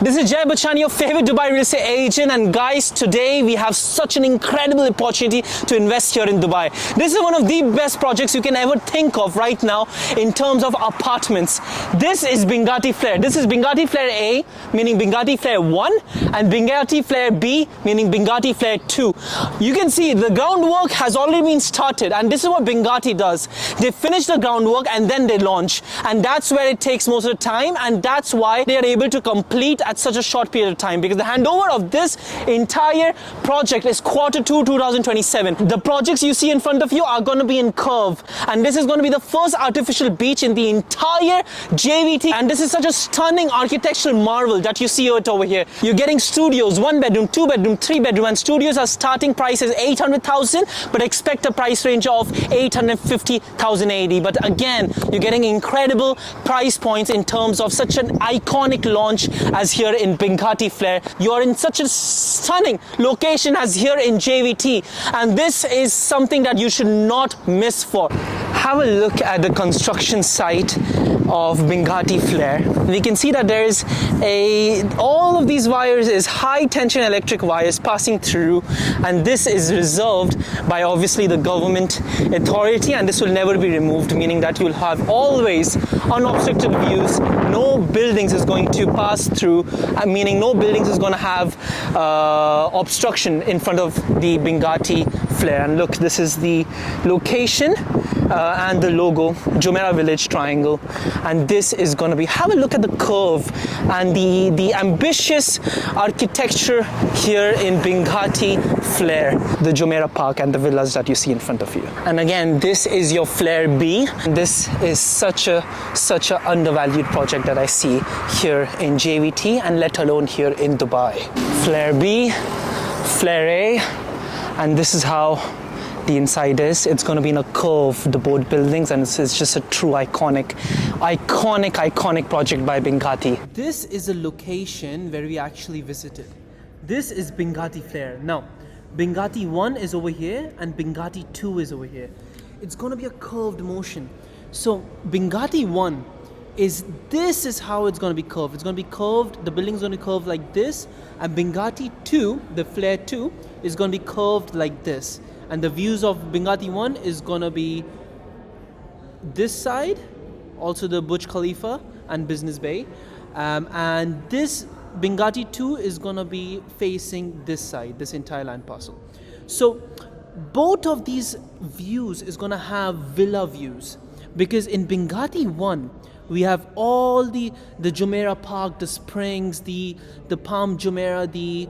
This is Jay Bachani, your favorite Dubai real estate agent, and guys, today we have such an incredible opportunity to invest here in Dubai. This is one of the best projects you can ever think of right now in terms of apartments. This is Binghatti Flare. This is Binghatti Flare A, meaning Binghatti Flare 1, and Binghatti Flare B, meaning Binghatti Flare 2. You can see the groundwork has already been started, and this is what Binghatti does. They finish the groundwork and then they launch, and that's where it takes most of the time, and that's why they are able to complete at such a short period of time, because the handover of this entire project is Q2 2027. The projects you see in front of you are going to be in curve, and this is going to be the first artificial beach in the entire JVT, and this is such a stunning architectural marvel that you see it over here. You're getting studios, 1 bedroom, 2 bedroom, 3 bedroom, and studios are starting prices 800,000, but expect a price range of 850,000 AED. But again, you're getting incredible price points in terms of such an iconic launch as here in Binghatti Flare. You're in such a stunning location as here in JVT, and this is something that you should not miss for. Have a look at the construction site of Binghatti Flare. We can see that there is all of these wires is high tension electric wires passing through, and this is reserved by obviously the government authority, and this will never be removed, meaning that you'll have always unobstructed views. No buildings is going to pass through, meaning no buildings is going to have obstruction in front of the Binghatti Flare. And look, this is the location and the logo, Jumeirah Village Triangle, and this is going to be, have a look at the curve and the ambitious architecture here in Binghatti Flare, the Jumeirah Park and the villas that you see in front of you. And again, this is your Flare B. This is such a undervalued project that I see here in JVT, and let alone here in Dubai. Flare B, Flare A, and this is how the inside is. It's going to be in a curve, the both buildings, and it's just a true iconic project by Binghatti. This is a location where we actually visited. This is Binghatti Flare. Now, Binghatti 1 is over here and Binghatti 2 is over here. It's going to be a curved motion. So Binghatti 1 this is how it's going to be curved. It's going to be curved, the building's going to be curved like this, and Binghatti 2, the Flare 2, is going to be curved like this. And the views of Binghatti 1 is going to be this side, also the Burj Khalifa and Business Bay. And this Binghatti 2 is going to be facing this side, this entire land parcel. So both of these views is going to have villa views, because in Binghatti 1, we have all the Jumeirah Park, the springs, the Palm Jumeirah, the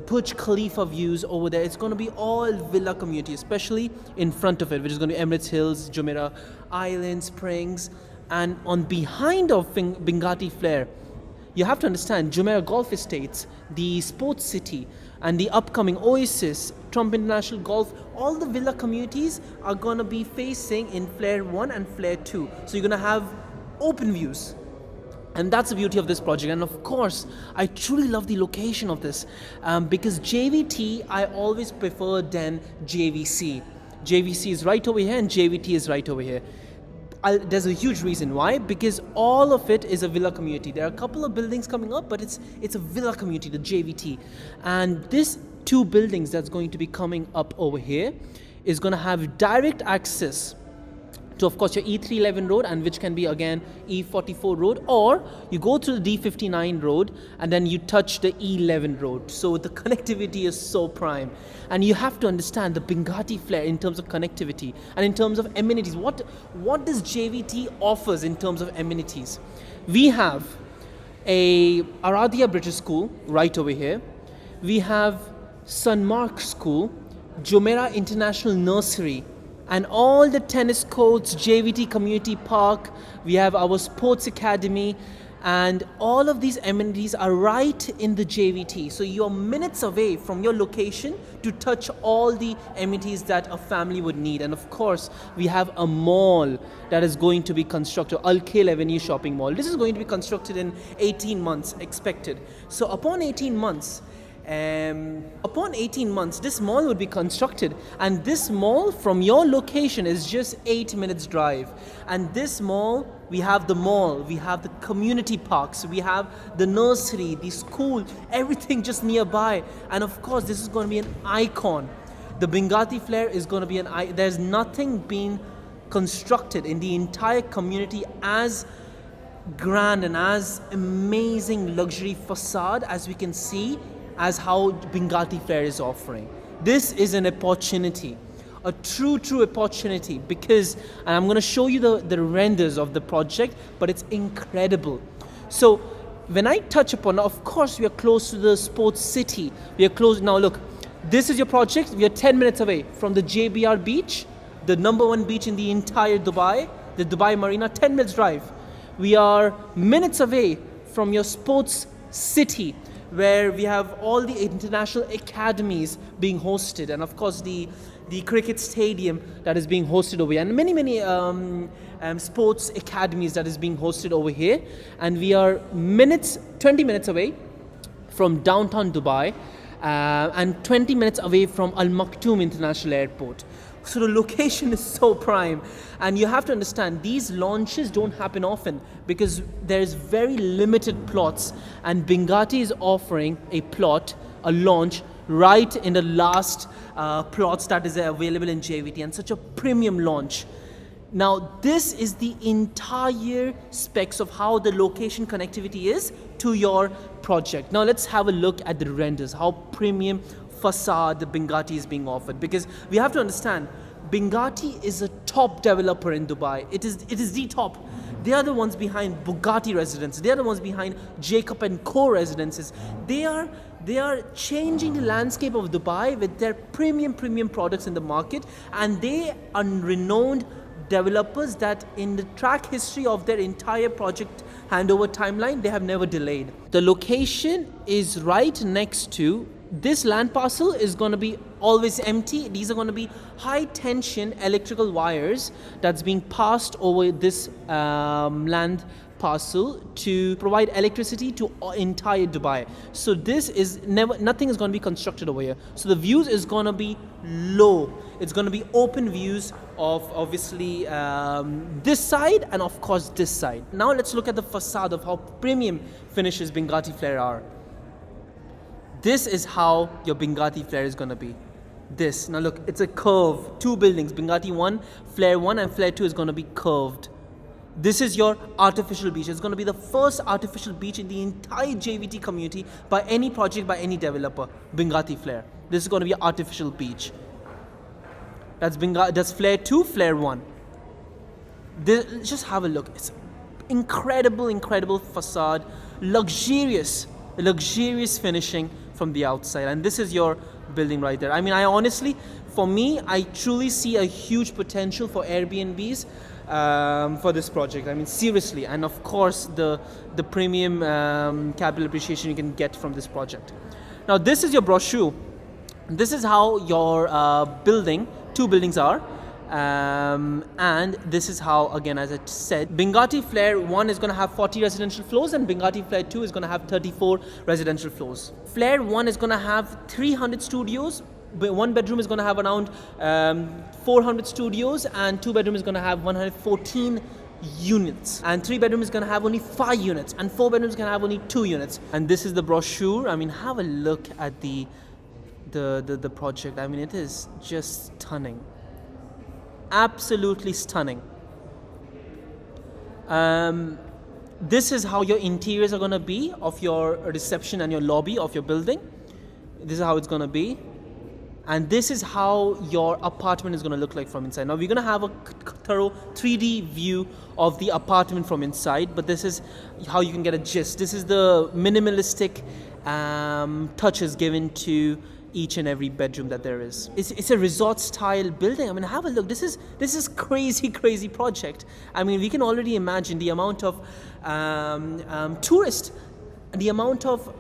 Burj Khalifa views over there. It's going to be all villa community, especially in front of it, which is going to be Emirates Hills, Jumeirah Island, Springs. And on behind of Binghatti Flare, you have to understand Jumeirah Golf Estates, the Sports City, and the upcoming Oasis, Trump International Golf. All the villa communities are going to be facing in Flare 1 and Flare 2. So you're going to have open views. And that's the beauty of this project. And of course, I truly love the location of this, because JVT, I always prefer than JVC. JVC is right over here and JVT is right over here. There's a huge reason why, because all of it is a villa community. There are a couple of buildings coming up, but it's a villa community, the JVT. And this 2 buildings that's going to be coming up over here is going to have direct access to, of course, your E311 road, and which can be again E44 road, or you go through the D59 road and then you touch the E11 road. So the connectivity is so prime, and you have to understand the Binghatti Flare in terms of connectivity and in terms of amenities. What does JVT offers in terms of amenities? We have a Aradia British School right over here. We have Sunmark School, Jumeirah International Nursery, and all the tennis courts, JVT Community Park. We have our sports academy, and all of these amenities are right in the JVT. So you're minutes away from your location to touch all the amenities that a family would need. And of course, we have a mall that is going to be constructed, Al Khail Avenue Shopping Mall. This is going to be constructed in 18 months expected. So upon 18 months, this mall would be constructed, and this mall from your location is just 8 minutes drive, and this mall we have the mall, we have the community parks, we have the nursery, the school, everything just nearby. And of course, this is going to be an icon. The Binghatti Flare is going to be there's nothing being constructed in the entire community as grand and as amazing luxury facade as we can see as how Binghatti Flare is offering. This is an opportunity, a true opportunity, because, and I'm going to show you the renders of the project, but it's incredible. So when I touch upon, of course we are close to the sports city, we are close. Now look, this is your project. We are 10 minutes away from the JBR Beach, the #1 beach in the entire Dubai, the Dubai Marina, 10 minutes drive. We are minutes away from your sports city, where we have all the international academies being hosted, and of course the cricket stadium that is being hosted over here, and many sports academies that is being hosted over here. And we are 20 minutes away from downtown Dubai, and 20 minutes away from Al Maktoum International Airport. So the location is so prime, and you have to understand these launches don't happen often because there's very limited plots, and Binghatti is offering a launch right in the last plots that is available in JVT, and such a premium launch. Now this is the entire specs of how the location connectivity is to your project. Now let's have a look at the renders, how premium facade the Binghatti is being offered, because we have to understand Binghatti is a top developer in Dubai. It is the top. They are the ones behind Bugatti residences. They are the ones behind Jacob and Co residences. They are changing the landscape of Dubai with their premium products in the market, and they are renowned developers that in the track history of their entire project handover timeline, they have never delayed. The location is right next to this land parcel is going to be always empty. These are going to be high tension electrical wires that's being passed over this land parcel to provide electricity to entire Dubai. So this is nothing is going to be constructed over here. So the views is going to be low. It's going to be open views of obviously this side and of course this side. Now let's look at the facade of how premium finishes Binghatti Flare are. This is how your Binghatti Flare is going to be. This. Now look, it's a curve. Two buildings, Binghatti 1, Flare 1 and Flare 2 is going to be curved. This is your artificial beach. It's going to be the first artificial beach in the entire JVT community by any project, by any developer. Binghatti Flare. This is going to be an artificial beach. That's Flare 2, Flare 1. Just have a look. It's incredible facade. Luxurious finishing from the outside, and this is your building right there. I mean, for me, I truly see a huge potential for Airbnbs for this project. I mean, seriously, and of course the premium capital appreciation you can get from this project. Now this is your brochure. This is how your two buildings are. And this is how, again, as I said, Binghatti Flare 1 is going to have 40 residential floors and Binghatti Flare 2 is going to have 34 residential floors. Flare 1 is going to have 300 studios. One bedroom is going to have around 400 studios, and two bedroom is going to have 114 units, and three bedroom is going to have only 5 units, and four bedrooms going to have only 2 units. And this is the brochure. I mean, have a look at the project. I mean, it is just stunning. Absolutely stunning. This is how your interiors are going to be of your reception and your lobby of your building. This is how it's going to be. And this is how your apartment is going to look like from inside. Now we're going to have a thorough 3D view of the apartment from inside, but this is how you can get a gist. This is the minimalistic touches given to each and every bedroom that there is. It's a resort style building. I mean, have a look. This is crazy project. I mean, we can already imagine the amount of tourists, the amount of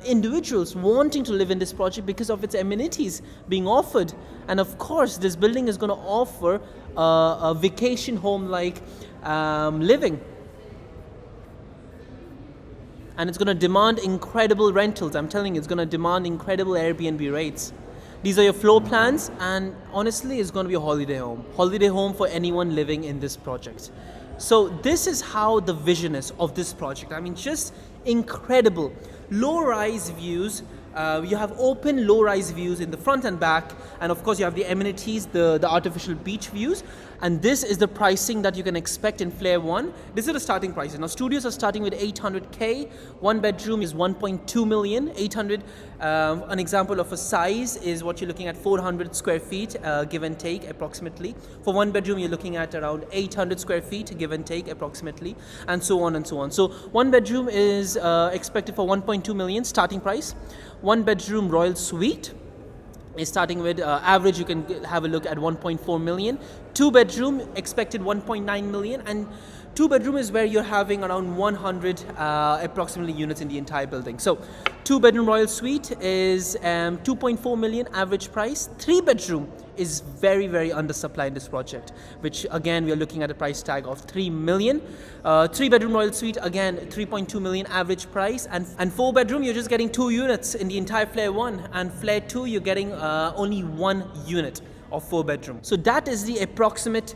individuals wanting to live in this project because of its amenities being offered. And of course, this building is going to offer a vacation home like living. And it's going to demand incredible rentals. I'm telling you, it's going to demand incredible Airbnb rates. These are your floor plans, and honestly, it's going to be a holiday home. Holiday home for anyone living in this project. So this is how the vision is of this project. I mean, just incredible. Low-rise views. You have open low-rise views in the front and back, and of course you have the amenities, the artificial beach views. And this is the pricing that you can expect in Flare 1. This is the starting prices. Now studios are starting with 800K. One bedroom is 1.2 million. 800, an example of a size is what you're looking at, 400 square feet, give and take approximately. For one bedroom, you're looking at around 800 square feet, give and take approximately, and so on and so on. So one bedroom is expected for 1.2 million starting price. One bedroom royal suite is starting with average, you can have a look at 1.4 million. Two bedroom expected 1.9 million, and two bedroom is where you're having around 100 approximately units in the entire building. So two bedroom royal suite is 2.4 million average price. Three bedroom is very, very undersupplied in this project, which again we are looking at a price tag of 3 million. Three bedroom royal suite, again 3.2 million average price, and four bedroom you're just getting 2 units in the entire Flare 1, and Flare 2 you're getting only 1 unit of 4 bedroom. So that is the approximate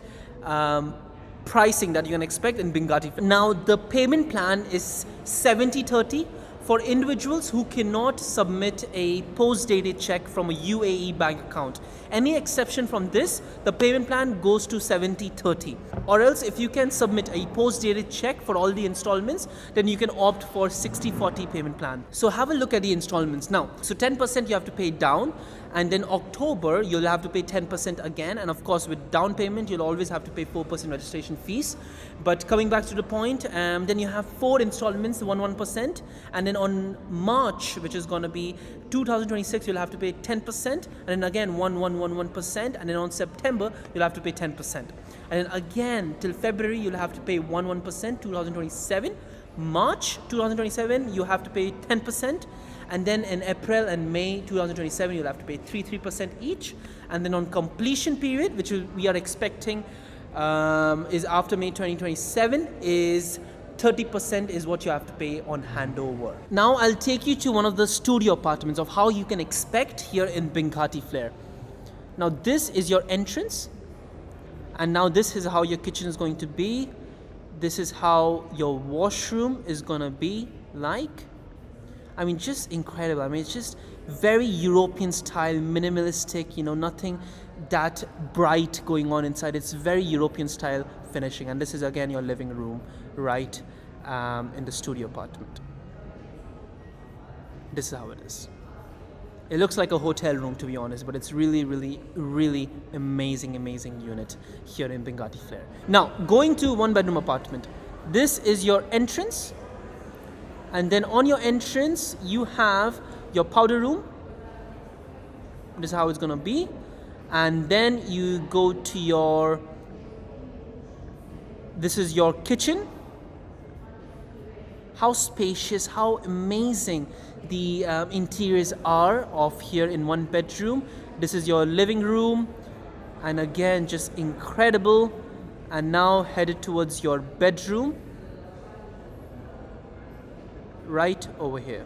pricing that you can expect in Binghatti. Now the payment plan is 70-30 for individuals who cannot submit a post-dated check from a UAE bank account. Any exception from this, the payment plan goes to 70-30. Or else if you can submit a post-dated check for all the installments, then you can opt for 60-40 payment plan. So have a look at the installments now. So 10% you have to pay down, and then October you'll have to pay 10% again, and of course with down payment you'll always have to pay 4% registration fees. But coming back to the point, then you have 4 installments, 1%, and then on March, which is going to be 2026, you'll have to pay 10%, and then again 1%, and then on September you'll have to pay 10%, and then again till February you'll have to pay 1%, 2027. March 2027 you have to pay 10%, and then in April and May 2027 you'll have to pay 3% each, and then on completion period, which we are expecting is after May 2027, is 30% is what you have to pay on handover. Now I'll take you to one of the studio apartments of how you can expect here in Binghatti Flare. Now this is your entrance, and now this is how your kitchen is going to be. This is how your washroom is going to be like. I mean, just incredible. I mean, it's just very European style, minimalistic, you know, nothing that bright going on inside. It's very European style finishing. And this is again your living room right in the studio apartment. This is how it is. It looks like a hotel room, to be honest, but it's really, really, really amazing unit here in Binghatti Flare. Now, going to one bedroom apartment. This is your entrance. And then on your entrance, you have your powder room. This is how it's going to be. And then you go to your, this is your kitchen. How spacious, how amazing the interiors are of here in one bedroom. This is your living room. And again, just incredible. And now headed towards your bedroom. Right over here.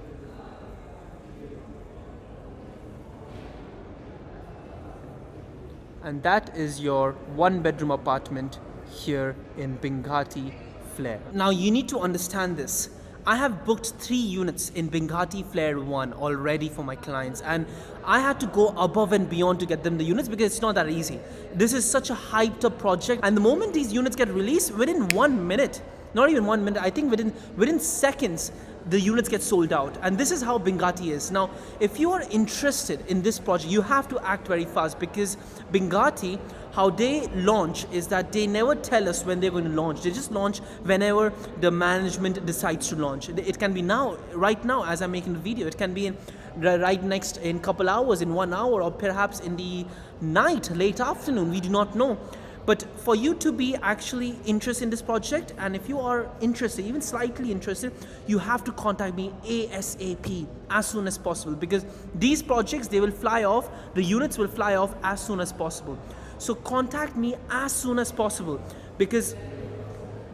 And that is your one bedroom apartment here in Binghatti Flare. Now you need to understand this. I have booked 3 units in Binghatti Flare 1 already for my clients, and I had to go above and beyond to get them the units because it's not that easy. This is such a hyped up project, and the moment these units get released, within 1 minute, not even 1 minute, I think within seconds, the units get sold out. And this is how Binghatti is. Now, if you are interested in this project, you have to act very fast, because Binghatti, how they launch is that they never tell us when they're going to launch. They just launch whenever the management decides to launch. It can be now, right now, as I'm making the video. It can be in right next in couple hours, in 1 hour, or perhaps in the night, late afternoon. We do not know. But for you to be actually interested in this project, and if you are interested, even slightly interested, you have to contact me ASAP, as soon as possible, because these projects, they will fly off, the units will fly off as soon as possible. So contact me as soon as possible, because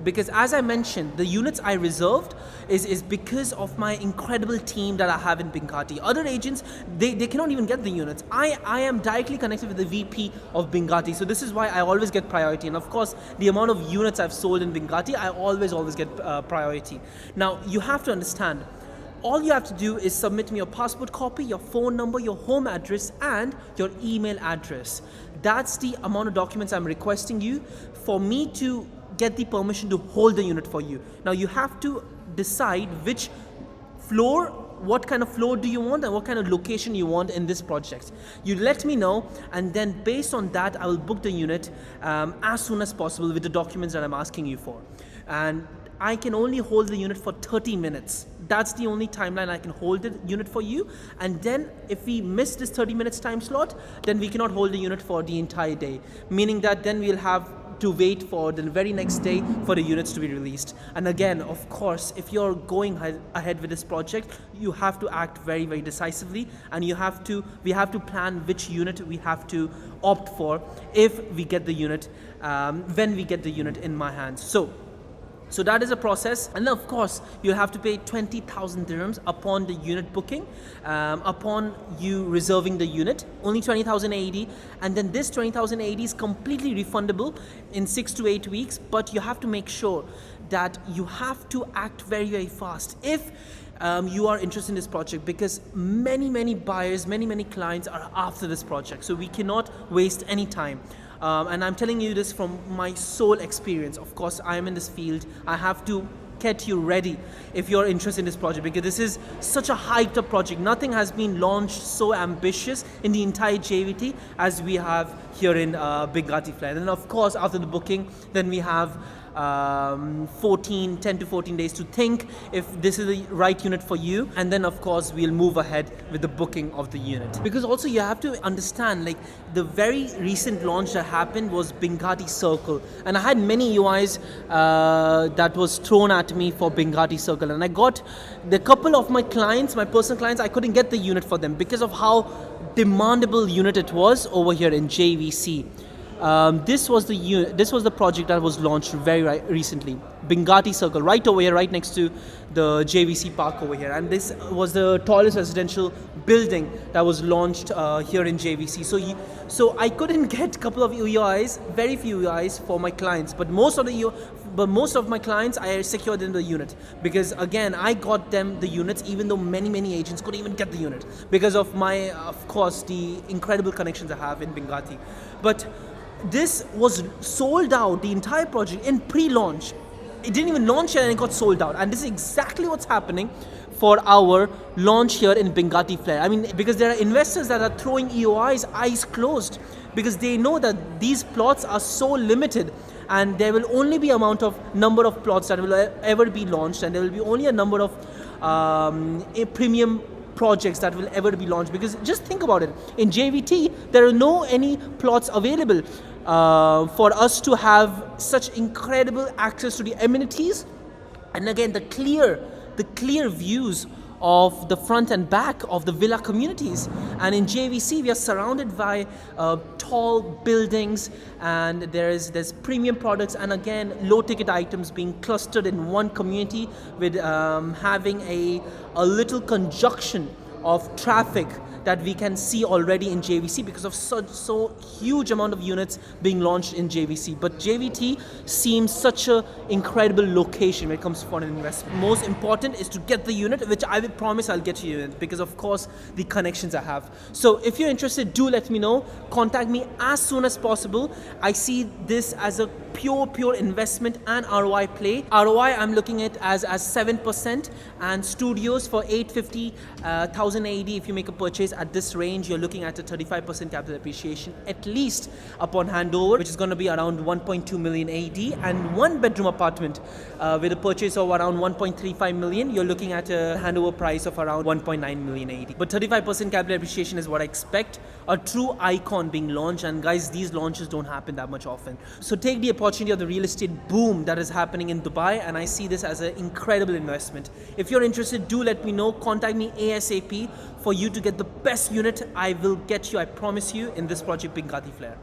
because as I mentioned, the units I reserved is because of my incredible team that I have in Binghatti. Other agents, they cannot even get the units. I am directly connected with the VP of Binghatti, so this is why I always get priority. And of course, the amount of units I've sold in Binghatti, I always get priority. Now, you have to understand, all you have to do is submit me your passport copy, your phone number, your home address, and your email address. That's the amount of documents I'm requesting you for me to get the permission to hold the unit for you. Now you have to decide which floor, what kind of floor do you want and what kind of location you want in this project. You let me know, and then based on that I will book the unit as soon as possible with the documents that I'm asking you for. And I can only hold the unit for 30 minutes. That's the only timeline I can hold the unit for you. And then if we miss this 30 minutes time slot, then we cannot hold the unit for the entire day. Meaning that then we'll have to wait for the very next day for the units to be released. And again, of course, if you're going ahead with this project, you have to act very decisively, and we have to plan which unit we have to opt for if we get the unit, when we get the unit in my hands. So that is a process, and then of course you'll have to pay 20,000 dirhams upon the unit booking, upon you reserving the unit, only 20,000 AED, and then this 20,000 AED is completely refundable in 6 to 8 weeks, but you have to make sure that you have to act very fast if you are interested in this project, because many buyers, many clients are after this project, so we cannot waste any time. And I'm telling you this from my sole experience. Of course, I am in this field. I have to get you ready if you're interested in this project, because this is such a hyped up project. Nothing has been launched so ambitious in the entire JVT as we have here in Binghatti Flare. And of course, after the booking, then we have 10 to 14 days to think if this is the right unit for you, and then of course we'll move ahead with the booking of the unit. Because also you have to understand, like, the very recent launch that happened was Binghatti Circle, and I had many EOIs that was thrown at me for Binghatti Circle, and I got the couple of my clients, my personal clients, I couldn't get the unit for them because of how demandable unit it was over here in JVC. This was the project that was launched very recently, Binghatti Circle, right over here, right next to the JVC park over here, and this was the tallest residential building that was launched here in JVC. So I couldn't get a couple of EOIs, very few EOIs for my clients, but most of my clients I secured in the unit, because again I got them the units even though many agents couldn't even get the unit because of my, of course, the incredible connections I have in Binghatti. But this was sold out, the entire project, in pre-launch. It didn't even launch yet and it got sold out. And this is exactly what's happening for our launch here in Binghatti Flare. I mean, because there are investors that are throwing EOIs eyes closed, because they know that these plots are so limited and there will only be number of plots that will ever be launched, and there will be only a number of premium projects that will ever be launched. Because just think about it, in JVT there are any plots available for us to have such incredible access to the amenities, and again the clear views of the front and back of the villa communities. And in JVC we are surrounded by tall buildings, and there's premium products, and again low ticket items being clustered in one community, with having a little conjunction of traffic that we can see already in JVC because of so huge amount of units being launched in JVC. But JVT seems such an incredible location when it comes to foreign investment. Most important is to get the unit, which I will promise I'll get you in, because of course the connections I have. So if you're interested, do let me know. Contact me as soon as possible. I see this as a pure investment and ROI play. ROI I'm looking at as 7%, and studios for 850,000 AED. If you make a purchase at this range, you're looking at a 35% capital appreciation at least upon handover, which is going to be around 1.2 million AED. And one bedroom apartment with a purchase of around 1.35 million, you're looking at a handover price of around 1.9 million AED. But 35% capital appreciation is what I expect. A true icon being launched, and guys, these launches don't happen that much often. So take the opportunity of the real estate boom that is happening in Dubai, and I see this as an incredible investment. If you're interested, do let me know. Contact me ASAP for you to get the best unit I will get you, I promise you, in this project Binghatti Flare.